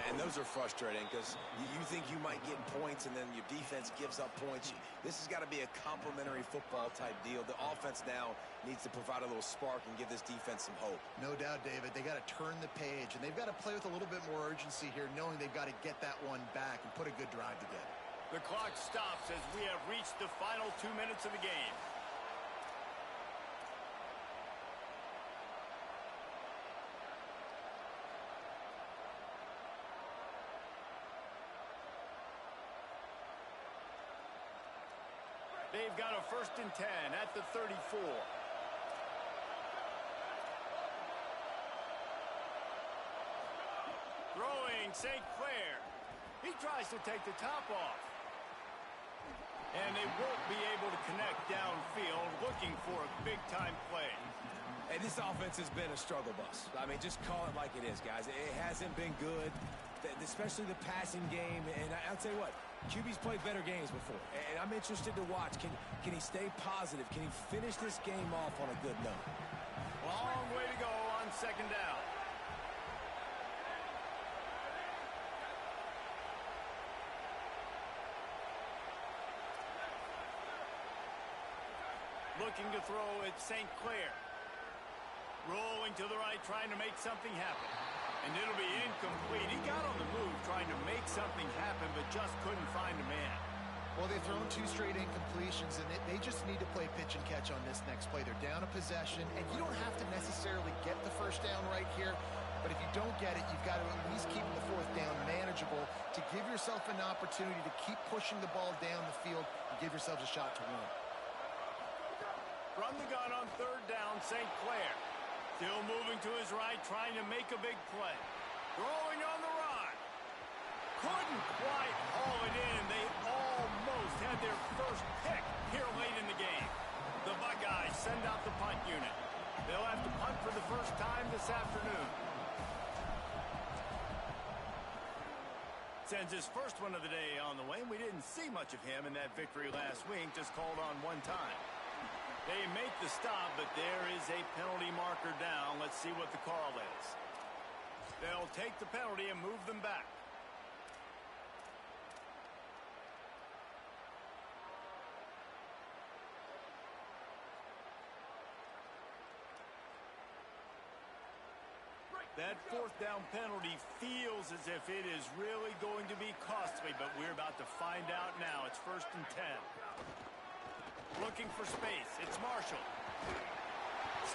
And those are frustrating because you think you might get points and then your defense gives up points. This has got to be a complementary football type deal. The offense now needs to provide a little spark and give this defense some hope. No doubt, David. They got to turn the page, and they've got to play with a little bit more urgency here, knowing they've got to get that one back and put a good drive together. The clock stops as we have reached the final 2 minutes of the game. They've got a 1st and 10 at the 34. Throwing St. Clair. He tries to take the top off. And they won't be able to connect downfield, looking for a big-time play. Hey, this offense has been a struggle bus. I mean, just call it like it is, guys. It hasn't been good, especially the passing game. And I'll tell you what, QB's played better games before. And I'm interested to watch. Can he stay positive? Can he finish this game off on a good note? Long way to go on 2nd down. Looking to throw at St. Clair. Rolling to the right, trying to make something happen. And it'll be incomplete. He got on the move trying to make something happen, but just couldn't find a man. Well, they've thrown 2 straight incompletions, and they just need to play pitch and catch on this next play. They're down a possession, and you don't have to necessarily get the 1st down right here, but if you don't get it, you've got to at least keep the 4th down manageable to give yourself an opportunity to keep pushing the ball down the field and give yourselves a shot to win. From the gun on 3rd down, St. Clair. Still moving to his right, trying to make a big play. Throwing on the run. Couldn't quite haul it in. They almost had their first pick here late in the game. The Buckeyes send out the punt unit. They'll have to punt for the first time this afternoon. Sends his first one of the day on the way, and we didn't see much of him in that victory last week, just called on 1 time. They make the stop, but there is a penalty marker down. Let's see what the call is. They'll take the penalty and move them back. That 4th down penalty feels as if it is really going to be costly, but we're about to find out now. It's 1st and 10. Looking for space. It's Marshall.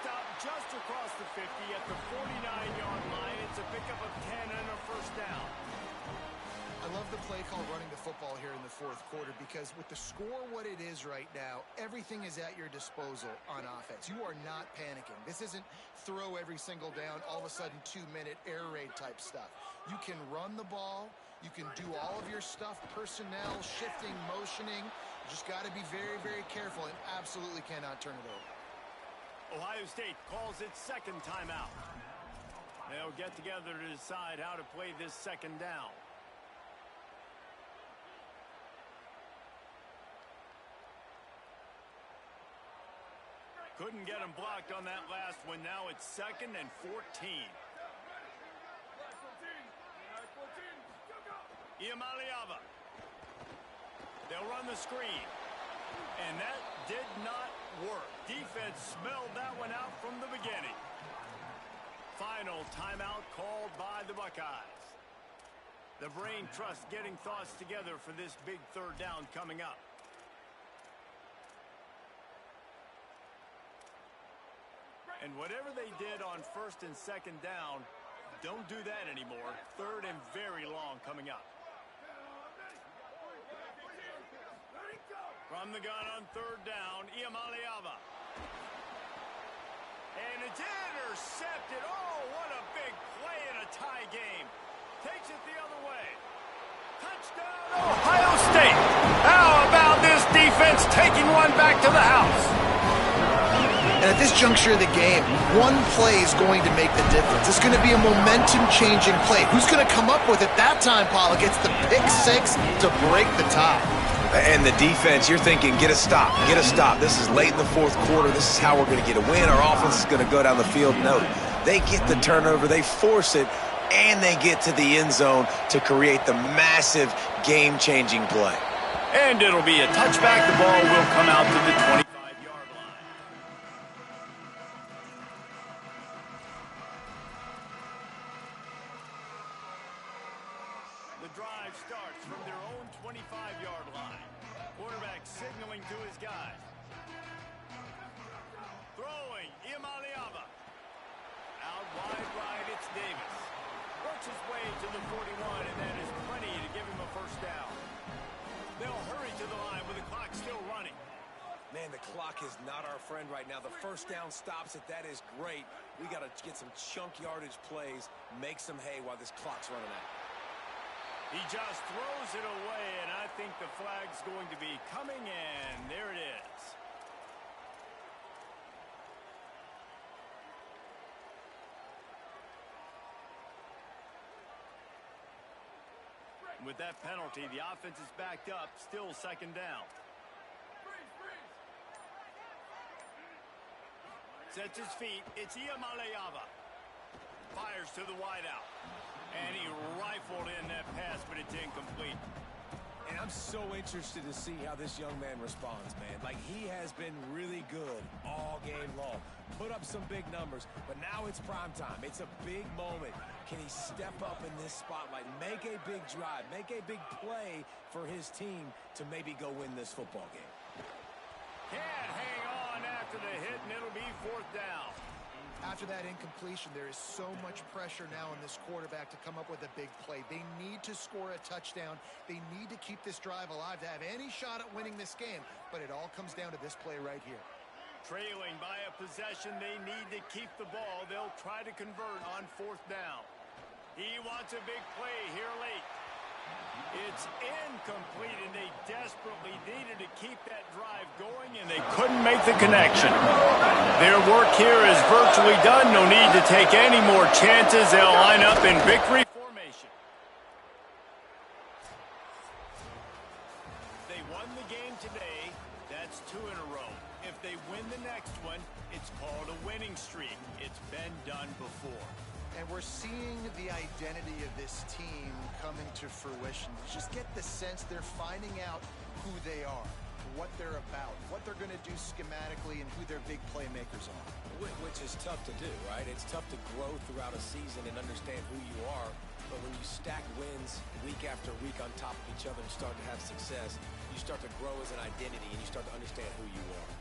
Stopped just across the 50 at the 49-yard line. It's a pickup of 10 and a 1st down. I love the play call running the football here in the 4th quarter because with the score what it is right now, everything is at your disposal on offense. You are not panicking. This isn't throw every single down, all of a sudden 2-minute air raid type stuff. You can run the ball. You can do all of your stuff, personnel, shifting, motioning. You just got to be very, very careful and absolutely cannot turn it over. Ohio State calls its 2nd timeout. They'll get together to decide how to play this 2nd down. Couldn't get him blocked on that last one. Now it's 2nd and 14. Iamaleava. They'll run the screen. And that did not work. Defense smelled that one out from the beginning. Final timeout called by the Buckeyes. The brain trust getting thoughts together for this big 3rd down coming up. And whatever they did on 1st and 2nd down, don't do that anymore. 3rd and very long coming up. From the gun on 3rd down, Iamaleava. And it's intercepted. Oh, what a big play in a tie game. Takes it the other way. Touchdown, Ohio State. How about this defense taking one back to the house? And at this juncture of the game, one play is going to make the difference. It's going to be a momentum-changing play. Who's going to come up with it that time, Paul? Gets the pick six to break the tie. And the defense, you're thinking, get a stop, get a stop. This is late in the fourth quarter. This is how we're going to get a win. Our offense is going to go down the field. No, they get the turnover, they force it, and they get to the end zone to create the massive game-changing play. And it'll be a touchback. The ball will come out to the 25-yard line. The drive starts from their own 25-yard line. Quarterback signaling to his guys. Throwing, Imaliava. Out wide right, it's Davis. Works his way to the 41, and that is plenty to give him a first down. They'll hurry to the line with the clock still running. Man, the clock is not our friend right now. The first down stops it. That is great. We got to get some chunk yardage plays, make some hay while this clock's running out. He just throws it away, and I think the flag's going to be coming, and there it is. With that penalty, the offense is backed up, still second down. Sets his feet, it's Iamaleava. Fires to the wideout. And he rifled in that pass, but it's incomplete. And I'm so interested to see how this young man responds, man. Like, he has been really good all game long. Put up some big numbers, but now it's prime time. It's a big moment. Can he step up in this spotlight, make a big drive, make a big play for his team to maybe go win this football game? Can't hang on after the hit, and it'll be fourth down. After that incompletion, there is so much pressure now on this quarterback to come up with a big play. They need to score a touchdown. They need to keep this drive alive to have any shot at winning this game. But it all comes down to this play right here. Trailing by a possession, they need to keep the ball. They'll try to convert on fourth down. He wants a big play here late. It's incomplete, and they desperately needed to keep that drive going, and they couldn't make the connection. Their work here is virtually done. No need to take any more chances. They'll line up in victory formation. They won the game today. That's 2 in a row. If they win the next one, it's called a winning streak. It's been done before. And we're seeing the identity of this team coming to fruition. You just get the sense they're finding out who they are, what they're about, what they're going to do schematically, and who their big playmakers are. Which is tough to do, right? It's tough to grow throughout a season and understand who you are. But when you stack wins week after week on top of each other and start to have success, you start to grow as an identity and you start to understand who you are.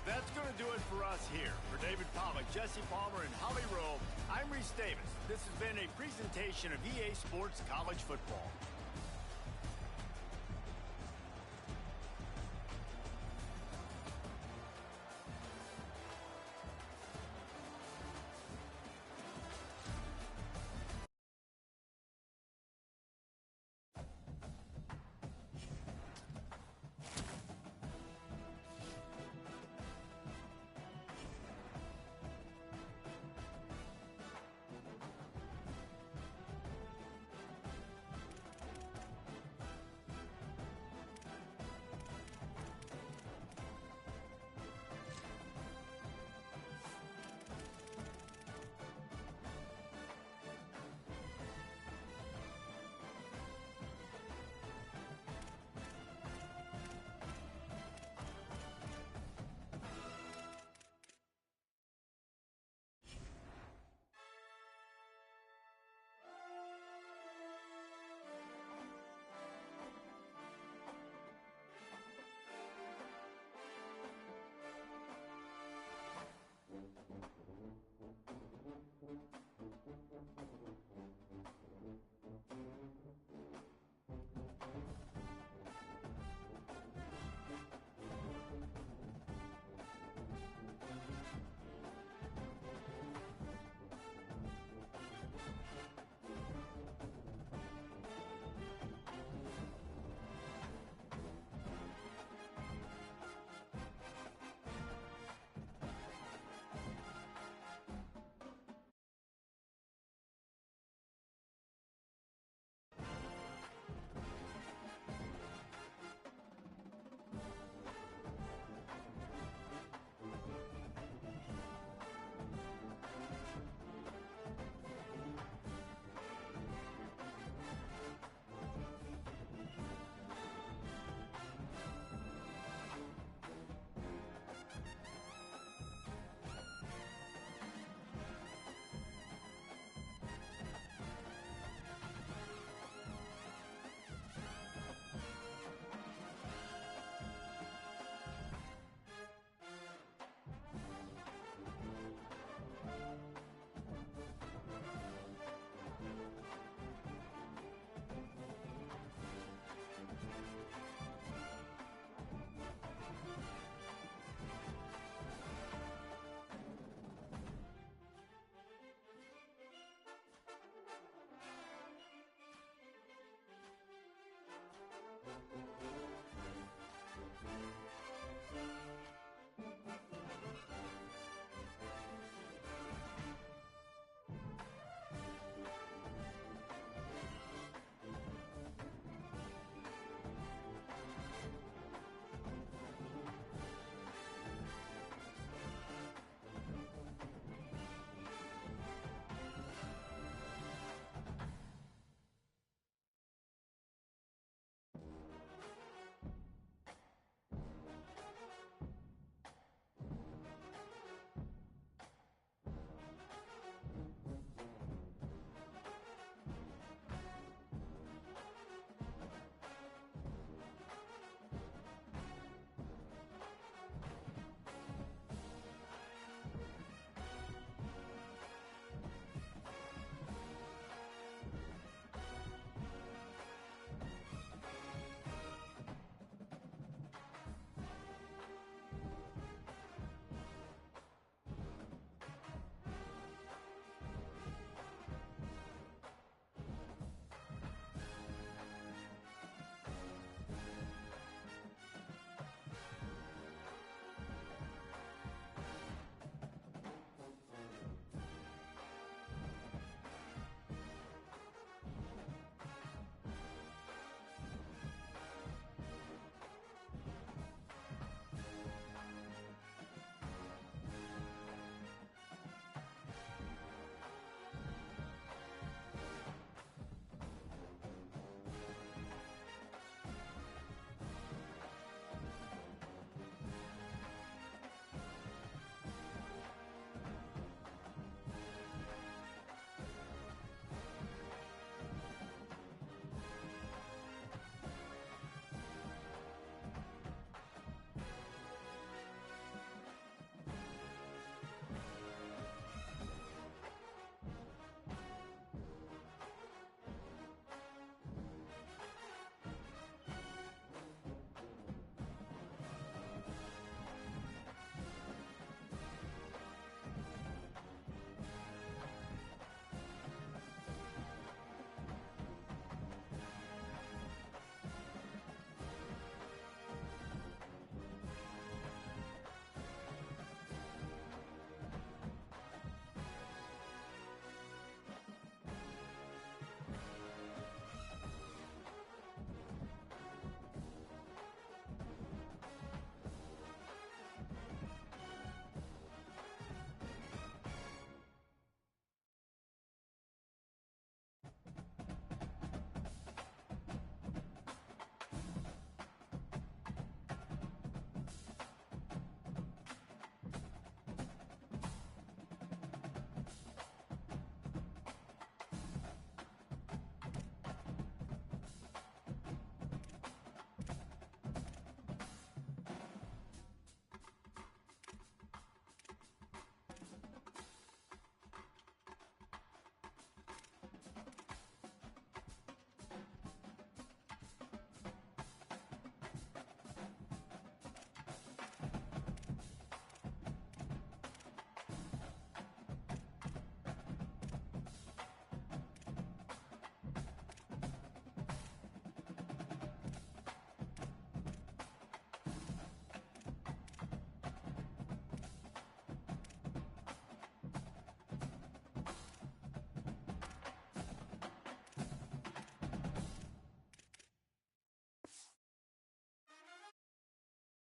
That's going to do it for us here. For David Pollack, Jesse Palmer, and Holly Rowe, I'm Reese Davis. This has been a presentation of EA Sports College Football.